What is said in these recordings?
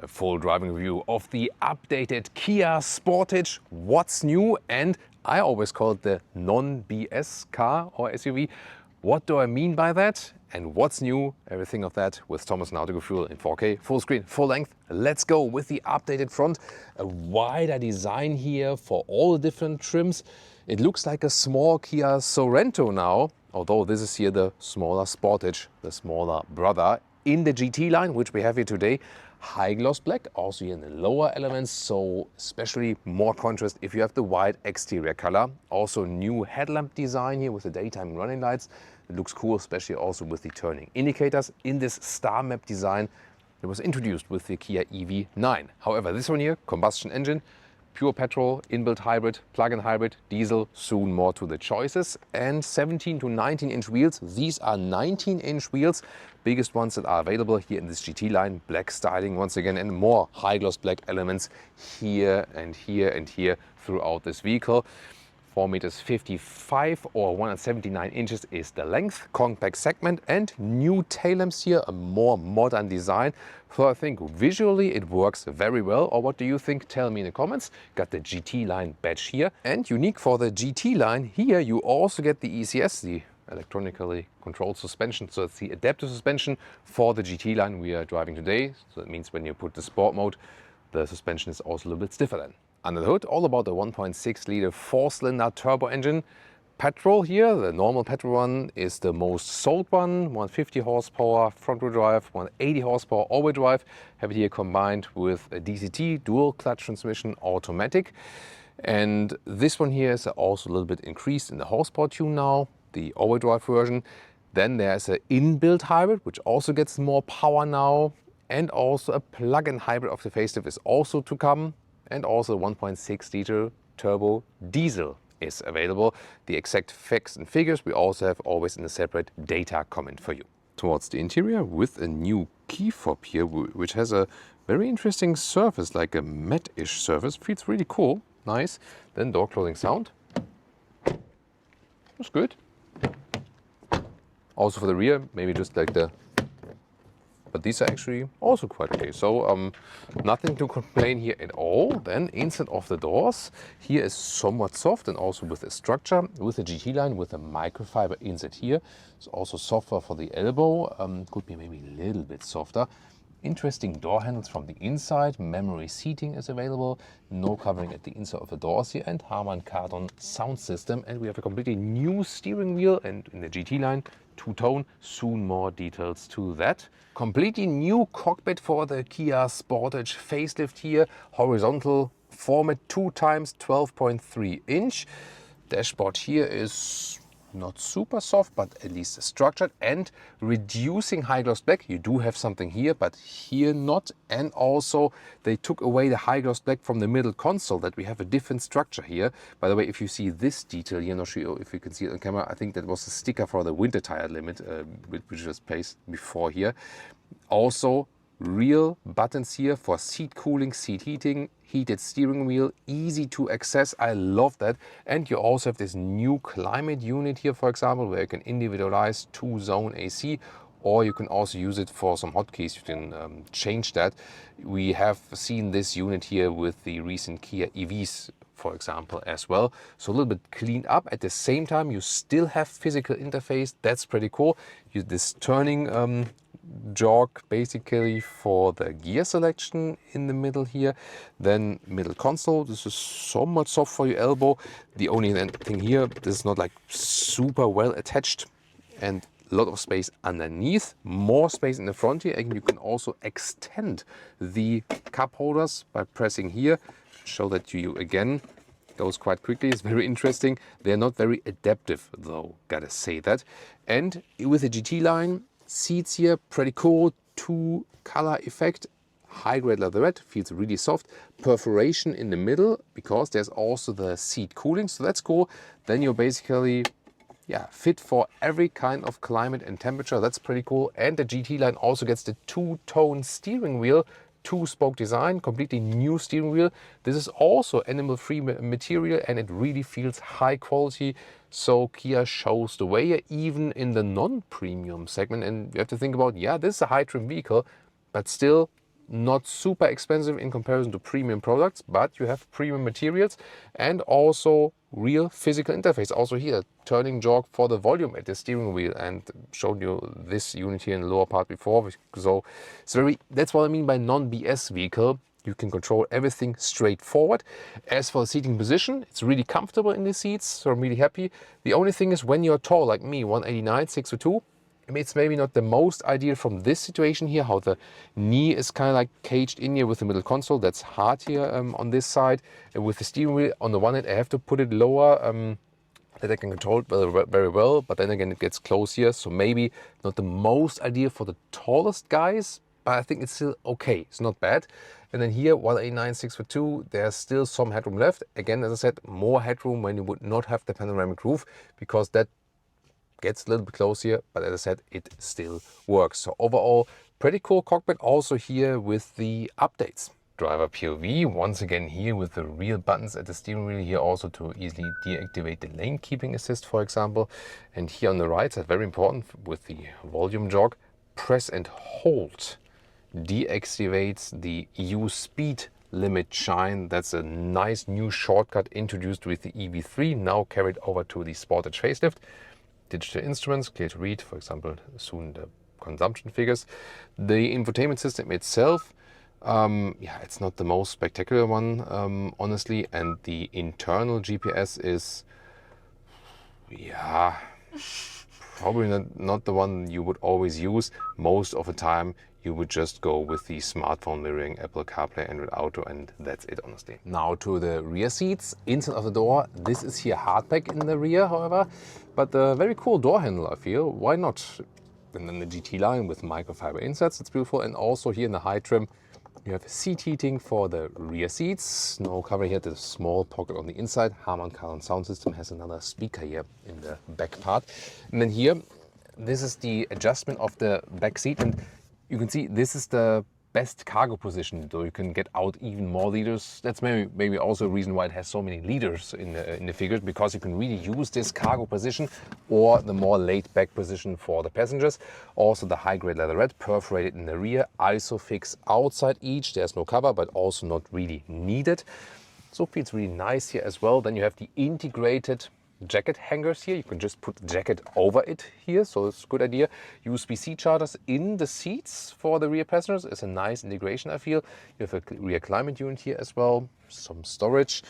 A full driving review of the updated Kia Sportage. What's new? And I always call it the non-BS car or SUV. What do I mean by that? And what's new? Everything of that with Thomas and How to Go Fuel in 4K, full screen, full length. Let's go with the updated front. A wider design here for all the different trims. It looks like a small Kia Sorento now, although this is here the smaller Sportage, the smaller brother in the GT line, which we have here today. High gloss black, also here in the lower elements, so especially more contrast if you have the white exterior color. Also new headlamp design here with the daytime running lights. It looks cool, especially also with the turning indicators in this star map design that was introduced with the Kia EV9. However, this one here, combustion engine, pure petrol, inbuilt hybrid, plug-in hybrid, diesel, soon more to the choices, and 17 to 19-inch wheels. These are 19-inch wheels, biggest ones that are available here in this GT line. Black styling once again, and more high gloss black elements here and here and here throughout this vehicle. 4.55 meters or 179 inches is the length, compact segment, and new tail lamps here, a more modern design. So I think visually it works very well. Or what do you think? Tell me in the comments. Got the GT line badge here, and unique for the GT line here you also get the ECS, the electronically controlled suspension. So it's the adaptive suspension for the GT line we are driving today. So that means when you put the sport mode, the suspension is also a little bit stiffer then. Under the hood, all about the 1.6 liter 4-cylinder turbo engine. Petrol here, the normal petrol one is the most sold one, 150 horsepower front-wheel drive, 180 horsepower all-wheel drive. Have it here combined with a DCT, dual clutch transmission, automatic. And this one here is also a little bit increased in the horsepower tune now, the all-wheel drive version. Then there's an inbuilt hybrid, which also gets more power now. And also a plug-in hybrid of the facelift is also to come. And also 1.6 liter turbo diesel is available. The exact facts and figures we also have always in a separate data comment for you. Towards the interior with a new key fob here, which has a very interesting surface, like a matte-ish surface. Feels really cool, nice. Then door closing sound. That's good. Also for the rear, maybe just like the, but these are actually also quite okay. So nothing to complain here at all. Then inside of the doors, here is somewhat soft and also with a structure with the GT line with a microfiber inside here. It's also softer for the elbow, could be maybe a little bit softer. Interesting door handles from the inside, memory seating is available, no covering at the inside of the doors here, and Harman Kardon sound system. And we have a completely new steering wheel, and in the GT line, two-tone, soon more details to that. Completely new cockpit for the Kia Sportage facelift here, horizontal format 2 times 12.3 inch. Dashboard here is not super soft, but at least structured, and reducing high gloss black. You do have something here, but here not. And also they took away the high gloss black from the middle console, that we have a different structure here. By the way, if you see this detail here, not sure if you can see it on camera, I think that was a sticker for the winter tire limit, which was placed before here. Also real buttons here for seat cooling, seat heating, heated steering wheel, easy to access. I love that. And you also have this new climate unit here, for example, where you can individualize 2-zone AC, or you can also use it for some hotkeys. You can change that. We have seen this unit here with the recent Kia EVs, for example, as well. So a little bit cleaned up. At the same time, you still have physical interface. That's pretty cool. This turning jog basically for the gear selection in the middle here. Then middle console, this is somewhat soft for your elbow. The only thing here, this is not like super well attached, and a lot of space underneath, more space in the front here. And you can also extend the cup holders by pressing here. Show that to you again. Goes quite quickly. It's very interesting. They're not very adaptive though, gotta say that. And with the GT line, seats here, pretty cool. 2-color effect. High-grade leatherette, feels really soft. Perforation in the middle, because there's also the seat cooling, so that's cool. Then you're basically, yeah, fit for every kind of climate and temperature. That's pretty cool. And the GT line also gets the 2-tone steering wheel, 2-spoke design, completely new steering wheel. This is also animal-free material, and it really feels high quality. So Kia shows the way, even in the non-premium segment. And you have to think about, yeah, this is a high-trim vehicle, but still not super expensive in comparison to premium products, but you have premium materials and also real physical interface. Also here, turning jog for the volume at the steering wheel, and showed you this unit here in the lower part before. So it's that's what I mean by non-BS vehicle. You can control everything straightforward. As for the seating position, it's really comfortable in the seats, so I'm really happy. The only thing is when you're tall like me, 189, 6'2", it's maybe not the most ideal from this situation here, how the knee is kind of like caged in here with the middle console. That's hard here on this side. And with the steering wheel, on the one hand, I have to put it lower, that I can control it very well, but then again, it gets close here. So maybe not the most ideal for the tallest guys, but I think it's still okay. It's not bad. And then here, 189, 6'2", there's still some headroom left. Again, as I said, more headroom when you would not have the panoramic roof, because that gets a little bit close here, but as I said, it still works. So overall, pretty cool cockpit. Also here with the updates. Driver POV, once again here with the real buttons at the steering wheel, here also to easily deactivate the lane keeping assist, for example. And here on the right side, very important with the volume jog, press and hold deactivates the EU speed limit shine. That's a nice new shortcut introduced with the EV3, now carried over to the Sportage facelift. Digital instruments, clear to read, for example, soon the consumption figures. The infotainment system itself, yeah, it's not the most spectacular one, honestly. And the internal GPS is, yeah, probably not the one you would always use. Most of the time, you would just go with the smartphone mirroring, Apple CarPlay, Android Auto, and that's it, honestly. Now to the rear seats. Inside of the door, this is here hardback in the rear, however, but a very cool door handle, I feel. Why not? And then the GT line with microfiber inserts, it's beautiful. And also here in the high trim, you have seat heating for the rear seats. No cover here, the small pocket on the inside. Harman Kardon sound system has another speaker here in the back part. And then here, this is the adjustment of the back seat. And you can see this is the best cargo position, so you can get out even more liters. That's maybe also a reason why it has so many liters in the figures, because you can really use this cargo position or the more laid back position for the passengers. Also the high grade leatherette perforated in the rear, ISOFIX outside each. There's no cover, but also not really needed. So it feels really nice here as well. Then you have the integrated jacket hangers here. You can just put the jacket over it here, so it's a good idea. USB-C chargers in the seats for the rear passengers is a nice integration, I feel. You have a rear climate unit here as well, some storage,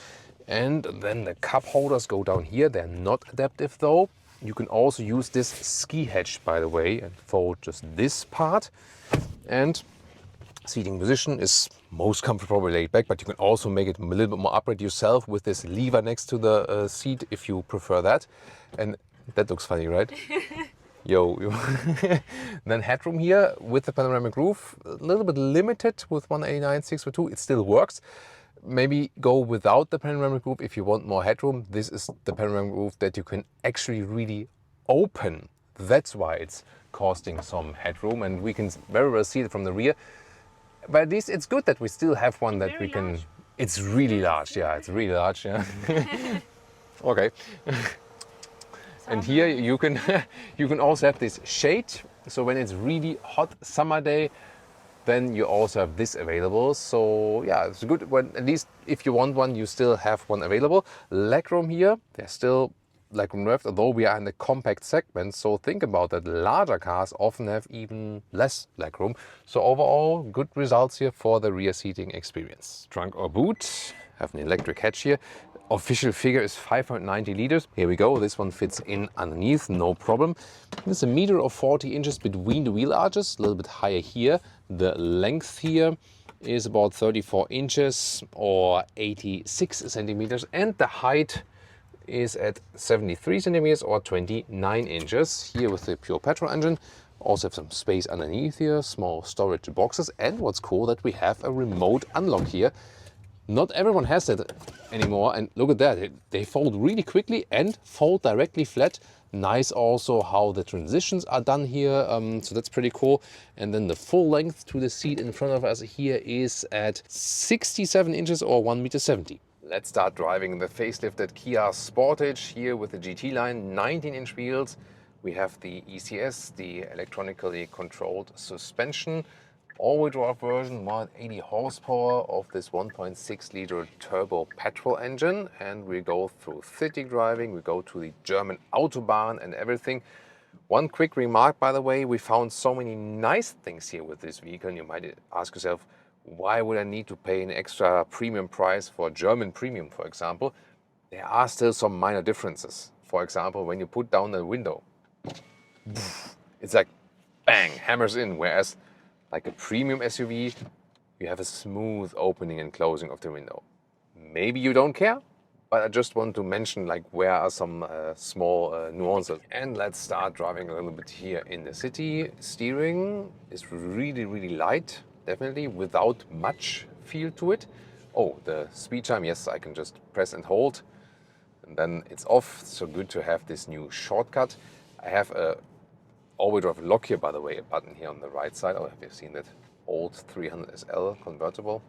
and then the cup holders go down here. They're not adaptive though. You can also use this ski hatch, by the way, and fold just this part. And seating position is most comfortable, probably laid back, but you can also make it a little bit more upright yourself with this lever next to the seat if you prefer that. And that looks funny, right? Yo. Then headroom here with the panoramic roof, a little bit limited with 189 6x2. It still works. Maybe go without the panoramic roof if you want more headroom. This is the panoramic roof that you can actually really open. That's why it's costing some headroom, and we can very well see it from the rear. But at least it's good that we still have one that we can. Large. It's really large, yeah. It's really large, yeah. Okay. And here you can also have this shade. So when it's really hot summer day, then you also have this available. So yeah, it's good. When at least if you want one, you still have one available. Legroom here, there's still legroom left, although we are in the compact segment. So think about that. Larger cars often have even less legroom. So overall, good results here for the rear seating experience. Trunk or boot, have an electric hatch here. Official figure is 590 liters. Here we go. This one fits in underneath, no problem. There's a meter of 40 inches between the wheel arches, a little bit higher here. The length here is about 34 inches or 86 centimeters, and the height is at 73 centimeters or 29 inches. Here with the pure petrol engine. Also have some space underneath here, small storage boxes. And what's cool, that we have a remote unlock here. Not everyone has that anymore. And look at that, they fold really quickly and fold directly flat. Nice also how the transitions are done here, so that's pretty cool. And then the full length to the seat in front of us here is at 67 inches or 1.70 meters. Let's start driving the facelifted Kia Sportage here with the GT line, 19-inch wheels. We have the ECS, the electronically controlled suspension. all-wheel drive version, 180 horsepower of this 1.6 liter turbo petrol engine, and we go through city driving, we go to the German Autobahn and everything. One quick remark, by the way, we found so many nice things here with this vehicle, and you might ask yourself, why would I need to pay an extra premium price for German premium, for example? There are still some minor differences. For example, when you put down the window, it's like bang, hammers in, whereas like a premium SUV, you have a smooth opening and closing of the window. Maybe you don't care, but I just want to mention like where are some small nuances. And let's start driving a little bit here in the city. Steering is really light, definitely without much feel to it. Oh, the speed chime, yes, I can just press and hold and then it's off. So good to have this new shortcut. I have a all-wheel drive lock here, by the way, a button here on the right side. Oh, have you seen that old 300 SL convertible?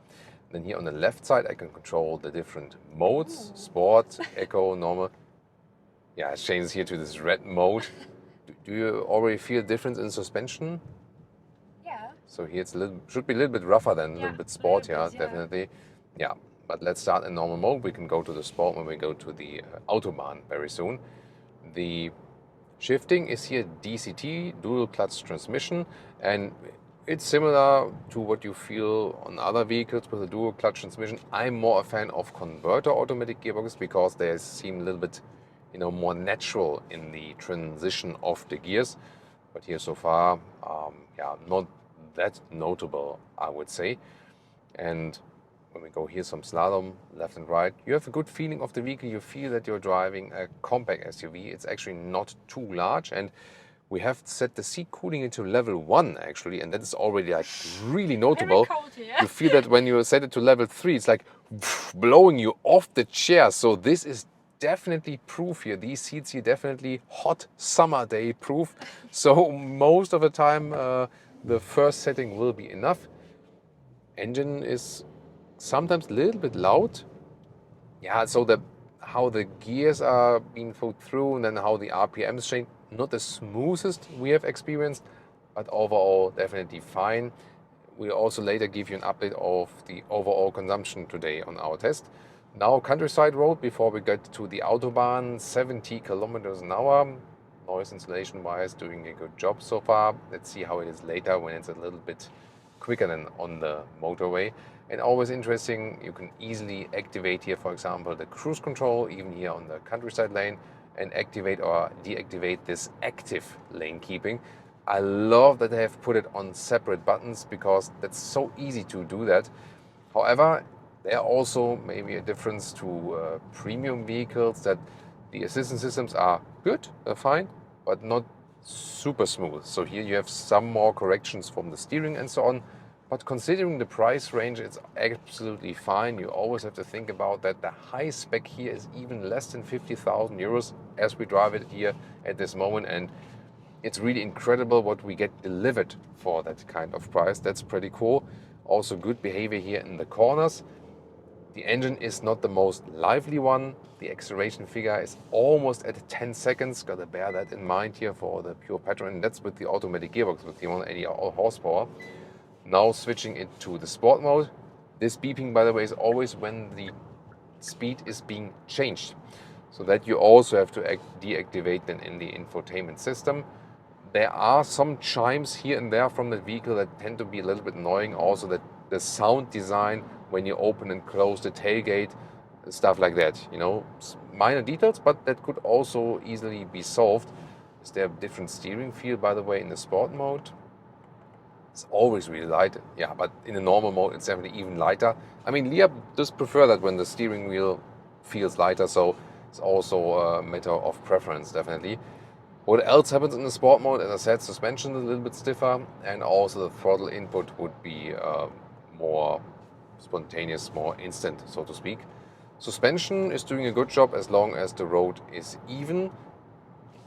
Then here on the left side, I can control the different modes: Sport, Eco, Normal. Yeah, it changes here to this red mode. Do you already feel a difference in suspension? Yeah. So here it's should be a little bit rougher than a little bit sport, yeah, yeah, definitely. Yeah, but let's start in normal mode. We can go to the sport when we go to the Autobahn very soon. The shifting is here DCT, dual clutch transmission, and it's similar to what you feel on other vehicles with a dual clutch transmission. I'm more a fan of converter automatic gearboxes because they seem a little bit, more natural in the transition of the gears. But here so far, not that notable, I would say. And when we go here, some slalom, left and right, you have a good feeling of the vehicle. You feel that you're driving a compact SUV. It's actually not too large, and we have set the seat cooling into level 1 actually, and that is already like really notable. Very cold here. You feel that when you set it to level 3, it's like blowing you off the chair. So this is definitely proof here. These seats here definitely hot summer day proof. So most of the time the first setting will be enough. Engine is sometimes a little bit loud. Yeah, so how the gears are being put through and then how the RPMs change, not the smoothest we have experienced, but overall definitely fine. We'll also later give you an update of the overall consumption today on our test. Now countryside road before we get to the Autobahn, 70 kilometers an hour. Noise insulation wise, doing a good job so far. Let's see how it is later when it's a little bit quicker than on the motorway. And always interesting, you can easily activate here, for example, the cruise control, even here on the countryside lane, and activate or deactivate this active lane keeping. I love that they have put it on separate buttons because that's so easy to do that. However, there are also maybe a difference to premium vehicles that the assistance systems are good, fine, but not super smooth. So here you have some more corrections from the steering and so on. But considering the price range, it's absolutely fine. You always have to think about that the high spec here is even less than 50,000 euros as we drive it here at this moment. And it's really incredible what we get delivered for that kind of price. That's pretty cool. Also good behavior here in the corners. The engine is not the most lively one. The acceleration figure is almost at 10 seconds. Got to bear that in mind here for the pure petrol. And that's with the automatic gearbox with the 180 horsepower. Now switching it to the sport mode. This beeping, by the way, is always when the speed is being changed. So that you also have to deactivate then in the infotainment system. There are some chimes here and there from the vehicle that tend to be a little bit annoying. Also that the sound design when you open and close the tailgate, stuff like that. Minor details, but that could also easily be solved. Is there a different steering feel, by the way, in the sport mode? It's always really light, yeah, but in the normal mode it's definitely even lighter. I mean, Liab does prefer that when the steering wheel feels lighter, so it's also a matter of preference, definitely. What else happens in the sport mode? As I said, suspension is a little bit stiffer, and also the throttle input would be more spontaneous, more instant, so to speak. Suspension is doing a good job as long as the road is even,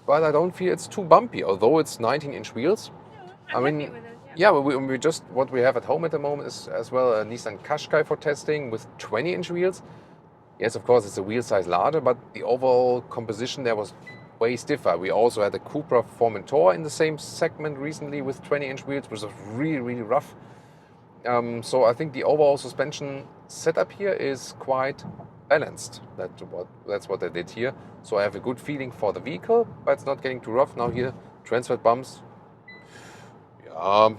but I don't feel it's too bumpy, although it's 19-inch wheels. I'm happy with it. Yeah, we just what we have at home at the moment is as well a Nissan Qashqai for testing with 20-inch wheels. Yes, of course, it's a wheel size larger, but the overall composition there was way stiffer. We also had a Cupra Formentor in the same segment recently with 20-inch wheels, which was really rough. So I think the overall suspension setup here is quite balanced. That's what they did here. So I have a good feeling for the vehicle, but it's not getting too rough. Now here, transferred bumps. Yeah.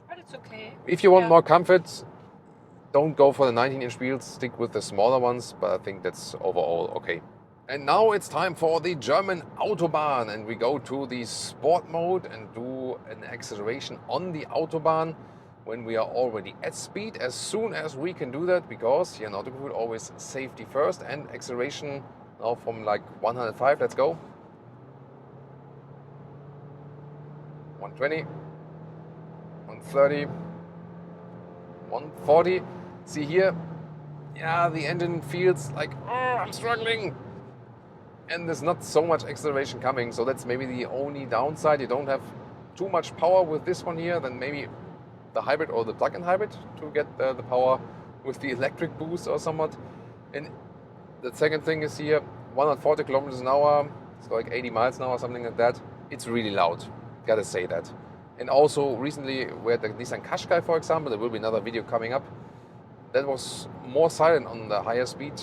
But it's okay. If you want more comfort, don't go for the 19-inch wheels. Stick with the smaller ones, but I think that's overall okay. And now it's time for the German Autobahn, and we go to the sport mode and do an acceleration on the Autobahn when we are already at speed, as soon as we can do that, because here in Autobahn always safety first, and acceleration now from like 105, let's go. 120, 130, 140. See here, yeah, the engine feels like, oh, I'm struggling. And there's not so much acceleration coming, so that's maybe the only downside. You don't have too much power with this one here, then maybe the hybrid or the plug-in hybrid to get the power with the electric boost or somewhat. And the second thing is here, 140 kilometers an hour, it's like 80 miles an hour, something like that. It's really loud, gotta say that. And also recently, we had the Nissan Qashqai, for example, there will be another video coming up, that was more silent on the higher speed.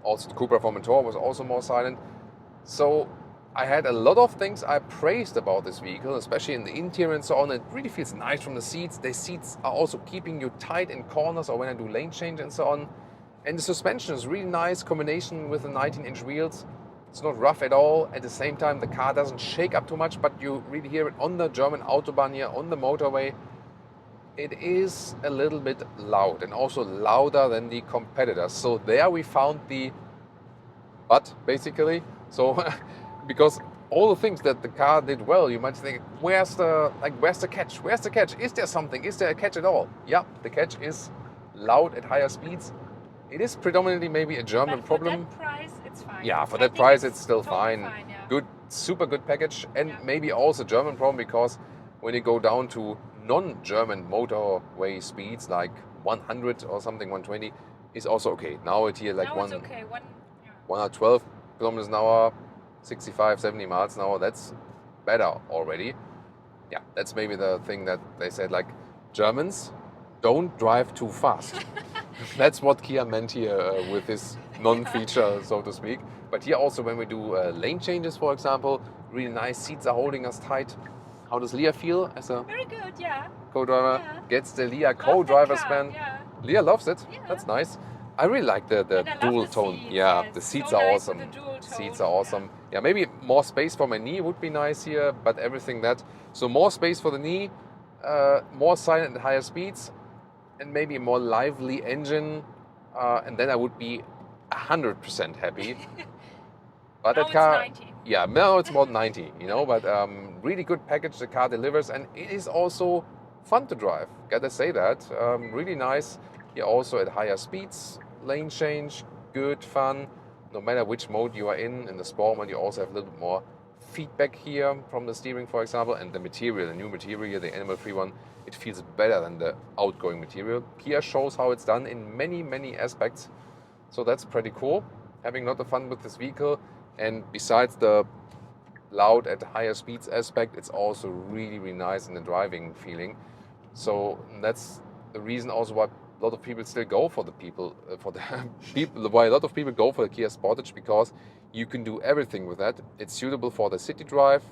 Also the Cupra Formentor was also more silent. So I had a lot of things I praised about this vehicle, especially in the interior and so on. It really feels nice from the seats. The seats are also keeping you tight in corners or when I do lane change and so on. And the suspension is really nice combination with the 19-inch wheels. It's not rough at all. At the same time, the car doesn't shake up too much, but you really hear it on the German Autobahn here, on the motorway. It is a little bit loud and also louder than the competitors. So there we found the but basically. So because all the things that the car did well, you might think, where's the catch? Where's the catch? Is there something? Is there a catch at all? Yeah, the catch is loud at higher speeds. It is predominantly maybe a German problem. For that price, it's fine. Yeah, for that price, it's still totally fine. Yeah. Good, super good package, and Yeah. maybe also German problem, because when you go down to non-German motorway speeds like 100 or something, 120 is also okay. Now it's here like now it's okay. 112 kilometers an hour, 65, 70 miles an hour. That's better already. Yeah, that's maybe the thing that they said, like, Germans don't drive too fast. That's what Kia meant here with this non-feature, so to speak. But here also when we do lane changes, for example, really nice seats are holding us tight. How does Leah feel as a Very good, yeah. co-driver? Yeah. Gets the Leah Love co-driver that car, span. Yeah. Leah loves it. Yeah. That's nice. I really like the And I love dual the tone. seats, Yeah, yes. the seats So are nice awesome. with the dual tone, Seats are awesome. Yeah, maybe more space for my knee would be nice here, but everything that. So more space for the knee, more silent at higher speeds, and maybe a more lively engine, and then I would be 100% happy. But Now that car, it's 90. yeah, now it's more than 90, you know, but really good package the car delivers, and it is also fun to drive, gotta say that. Really nice. Here also at higher speeds, lane change, good fun, no matter which mode you are in the sport mode, you also have a little bit more feedback here from the steering, for example, and the material, the new material here, the animal-free one, it feels better than the outgoing material. Kia shows how it's done in many, many aspects, so that's pretty cool. Having a lot of fun with this vehicle, and besides the loud at higher speeds aspect, it's also really, really nice in the driving feeling. So that's the reason also why a lot of people still go for the why a lot of people go for the Kia Sportage, because you can do everything with that. It's suitable for the city drive,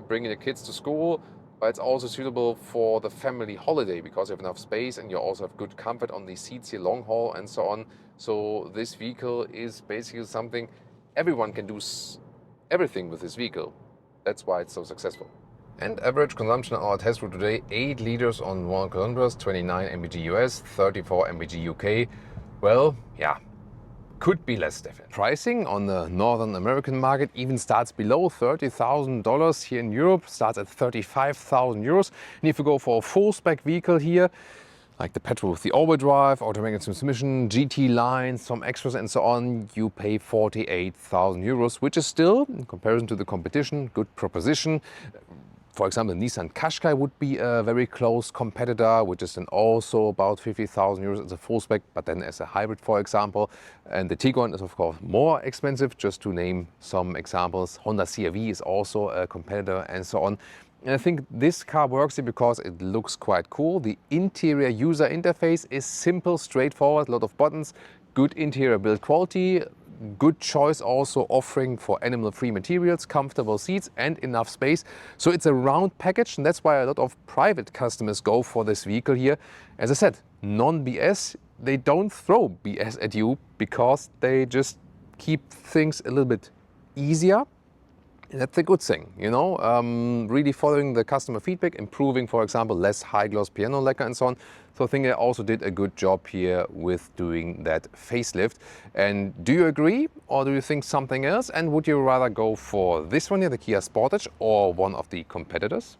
bringing the kids to school, but it's also suitable for the family holiday because you have enough space and you also have good comfort on the seats here, long haul and so on. So this vehicle is basically something everyone can do everything with this vehicle. That's why it's so successful. And average consumption on our test route today, 8 liters on 1 kilometers, 29 mpg US, 34 mpg UK. Well, yeah, could be less definitely. Pricing on the Northern American market even starts below $30,000. Here in Europe, starts at 35,000 euros. And if you go for a full spec vehicle here, like the petrol with the all-wheel drive, automatic transmission, GT-Line, some extras and so on, you pay 48,000 euros, which is still, in comparison to the competition, good proposition. For example, the Nissan Qashqai would be a very close competitor, which is then also about 50,000 euros as a full spec, but then as a hybrid, for example. And the Tiguan is, of course, more expensive, just to name some examples. Honda CR-V is also a competitor and so on. And I think this car works here because it looks quite cool. The interior user interface is simple, straightforward, a lot of buttons, good interior build quality, good choice also offering for animal-free materials, comfortable seats and enough space. So it's a round package, and that's why a lot of private customers go for this vehicle here. As I said, non-BS, they don't throw BS at you because they just keep things a little bit easier. That's a good thing, you know, really following the customer feedback, improving, for example, less high gloss piano lacquer and so on. So I think they also did a good job here with doing that facelift. And do you agree, or do you think something else? And would you rather go for this one here, the Kia Sportage, or one of the competitors?